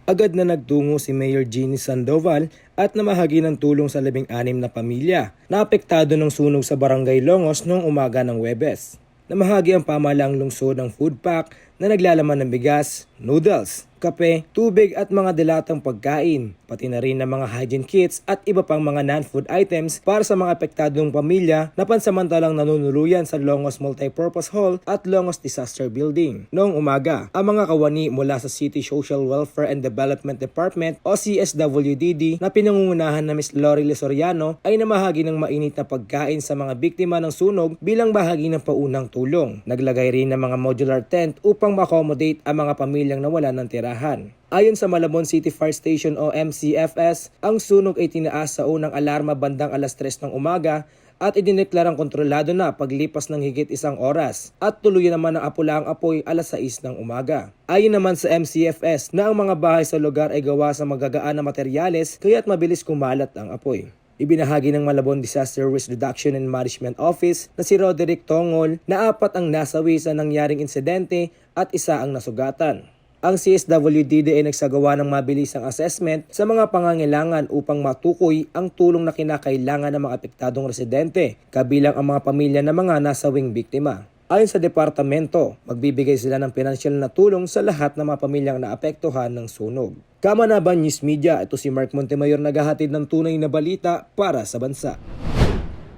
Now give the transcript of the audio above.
Agad na nagtungo si Mayor Jeannie Sandoval at namahagi ng tulong sa 16 na pamilya na apektado ng sunog sa Barangay Longos noong umaga ng Huwebes. Namahagi ang pamahalaang lungsod ng food pack na naglalaman ng bigas, noodles, kape, tubig at mga dilatang pagkain, pati na rin ng mga hygiene kits at iba pang mga non-food items para sa mga apektadong pamilya na pansamantalang nanunuluyan sa Longos Multipurpose Hall at Longos Disaster Building. Noong umaga, ang mga kawani mula sa City Social Welfare and Development Department o CSWDD na pinangungunahan na Ms. Lorely Soriano ay namahagi ng mainit na pagkain sa mga biktima ng sunog bilang bahagi ng paunang tulong. Naglagay rin ng mga modular tent upang ma-accommodate ang mga pamilyang nawalan ng tirahan. Ayon sa Malabon City Fire Station o MCFS, ang sunog ay tinaas sa unang alarma bandang alas 3 ng umaga at idineklarang kontrolado na paglipas ng higit 1 oras at tuluyan naman ng apula ang apoy alas 6 ng umaga. Ayon naman sa MCFS na ang mga bahay sa lugar ay gawa sa magagaan na materyales kaya't mabilis kumalat ang apoy. Ibinahagi ng Malabon Disaster Risk Reduction and Management Office na si Roderick Tongol na 4 ang nasawi sa nangyaring insidente at 1 ang nasugatan. Ang CSWDD ay nagsagawa ng mabilisang assessment sa mga pangangailangan upang matukoy ang tulong na kinakailangan ng mga apektadong residente, kabilang ang mga pamilya ng mga nasawing biktima. Ayon sa departamento, magbibigay sila ng pinansyal na tulong sa lahat ng mga pamilyang naapektuhan ng sunog. Kamanaban News Media, ito si Mark Montemayor naghahatid ng tunay na balita para sa bansa.